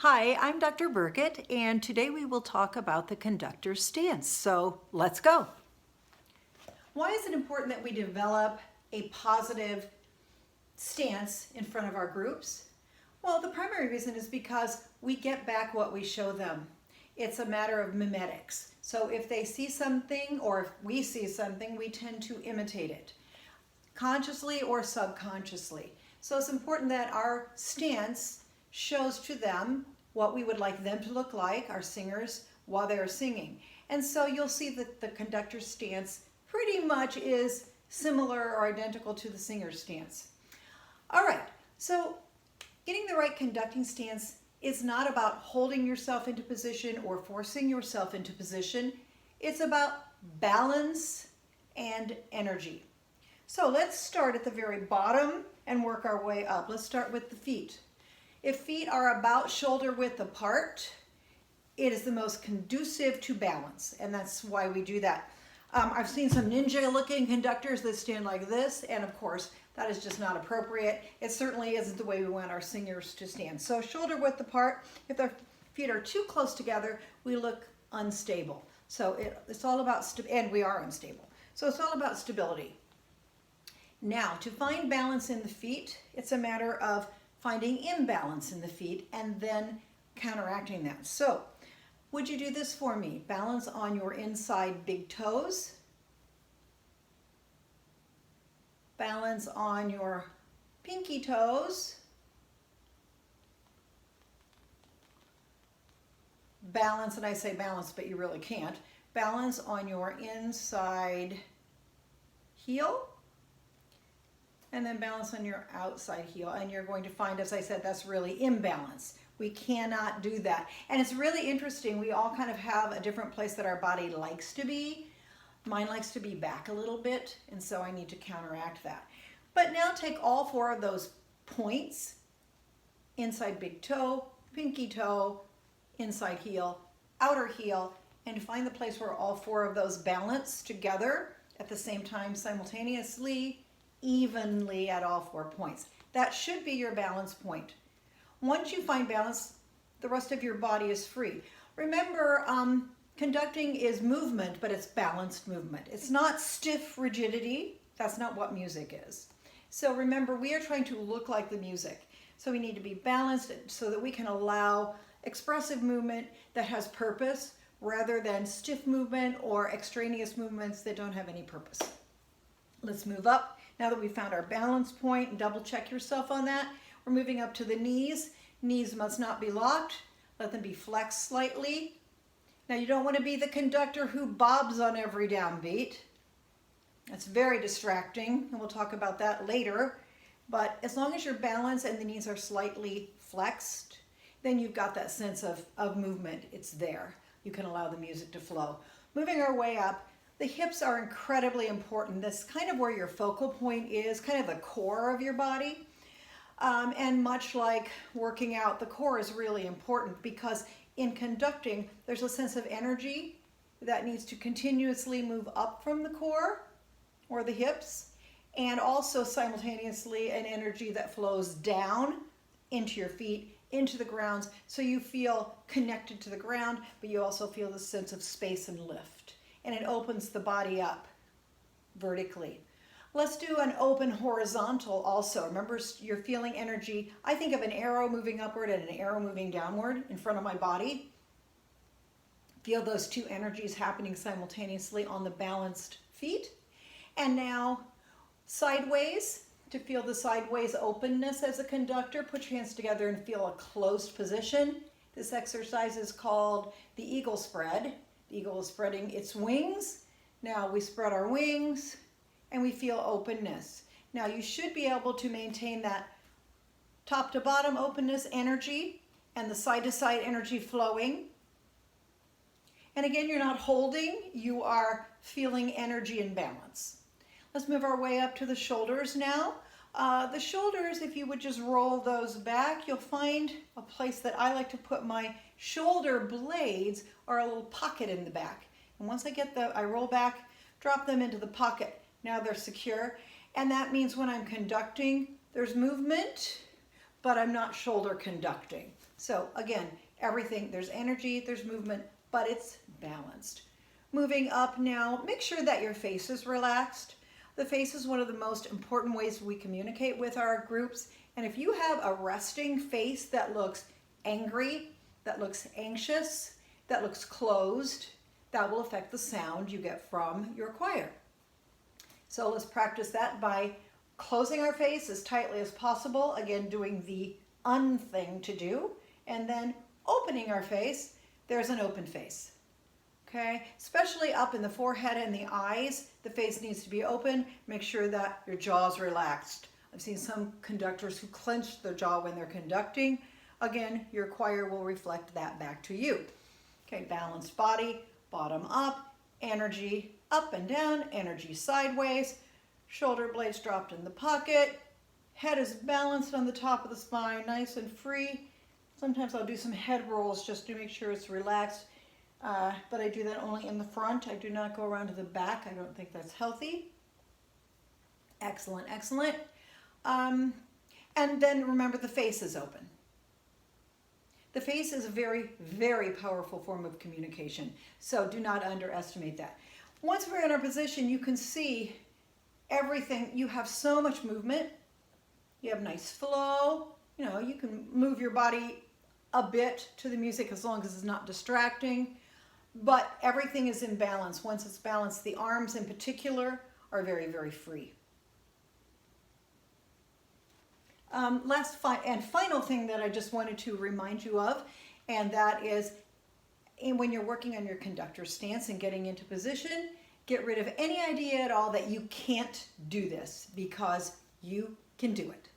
Hi, I'm Dr. Burkett, and today we will talk about the conductor stance. So let's go. Why is it important that we develop a positive stance in front of our groups? Well, the primary reason is because we get back what we show them. It's a matter of mimetics. So if they see something or if we see something, we tend to imitate it, consciously or subconsciously. So it's important that our stance shows to them what we would like them to look like, our singers, while they're singing. And so you'll see that the conductor's stance pretty much is similar or identical to the singer's stance. All right, so getting the right conducting stance is not about holding yourself into position or forcing yourself into position. It's about balance and energy. So let's start at the very bottom and work our way up. Let's start with the feet. If feet are about shoulder width apart, it is the most conducive to balance, and that's why we do that. I've seen some ninja-looking conductors that stand like this, and of course, that is just not appropriate. It certainly isn't the way we want our singers to stand. So shoulder width apart. If their feet are too close together, we look unstable. So it's all about, and we are unstable. So it's all about stability. Now, to find balance in the feet, it's a matter of finding imbalance in the feet and then counteracting that. So, would you do this for me? Balance on your inside big toes. Balance on your pinky toes. Balance, and I say balance, but you really can't. Balance on your inside heel. And then balance on your outside heel. And you're going to find, as I said, that's really imbalance. We cannot do that. And it's really interesting. We all kind of have a different place that our body likes to be. Mine likes to be back a little bit, and so I need to counteract that. But now take all four of those points, inside big toe, pinky toe, inside heel, outer heel, and find the place where all four of those balance together at the same time, simultaneously, evenly at all 4 points. That should be your balance point. Once you find balance, the rest of your body is free. Remember, conducting is movement, but it's balanced movement. It's not stiff rigidity. That's not what music is. So remember, we are trying to look like the music. So we need to be balanced so that we can allow expressive movement that has purpose rather than stiff movement or extraneous movements that don't have any purpose. Let's move up. Now that we've found our balance point, and double check yourself on that, we're moving up to the knees. Knees must not be locked. Let them be flexed slightly. Now you don't want to be the conductor who bobs on every downbeat. That's very distracting, and we'll talk about that later. But as long as you're balanced and the knees are slightly flexed, then you've got that sense of movement. It's there. You can allow the music to flow. Moving our way up, the hips are incredibly important. That's kind of where your focal point is, kind of the core of your body. And much like working out, the core is really important because in conducting, there's a sense of energy that needs to continuously move up from the core or the hips, and also simultaneously an energy that flows down into your feet, into the ground, so you feel connected to the ground, but you also feel the sense of space and lift. And it opens the body up vertically. Let's do an open horizontal also. Remember, you're feeling energy. I think of an arrow moving upward and an arrow moving downward in front of my body. Feel those two energies happening simultaneously on the balanced feet. And now sideways, to feel the sideways openness as a conductor, put your hands together and feel a closed position. This exercise is called the eagle spread. The eagle is spreading its wings. Now we spread our wings and we feel openness. Now you should be able to maintain that top to bottom openness energy and the side to side energy flowing. And again, you're not holding, you are feeling energy and balance. Let's move our way up to the shoulders now. The shoulders, if you would just roll those back, you'll find a place that I like to put my shoulder blades, or a little pocket in the back. And once I roll back, drop them into the pocket. Now they're secure. And that means when I'm conducting, there's movement, but I'm not shoulder conducting. So again, everything, there's energy, there's movement, but it's balanced. Moving up now, make sure that your face is relaxed. The face is one of the most important ways we communicate with our groups. And if you have a resting face that looks angry, that looks anxious, that looks closed, that will affect the sound you get from your choir. So let's practice that by closing our face as tightly as possible. Again, doing the thing to do. And then opening our face, there's an open face. Okay, especially up in the forehead and the eyes, the face needs to be open. Make sure that your jaw is relaxed. I've seen some conductors who clench their jaw when they're conducting. Again, your choir will reflect that back to you. Okay, balanced body, bottom up, energy up and down, energy sideways, shoulder blades dropped in the pocket, head is balanced on the top of the spine, nice and free. Sometimes I'll do some head rolls just to make sure it's relaxed. But I do that only in the front. I do not go around to the back. I don't think that's healthy. Excellent, excellent. And then remember the face is open. The face is a very, very powerful form of communication. So do not underestimate that. Once we're in our position, you can see everything. You have so much movement. You have nice flow. You know, you can move your body a bit to the music as long as it's not distracting. But everything is in balance. Once it's balanced, the arms in particular are very, very free. Final thing that I just wanted to remind you of, and that is when you're working on your conductor stance and getting into position, get rid of any idea at all that you can't do this, because you can do it.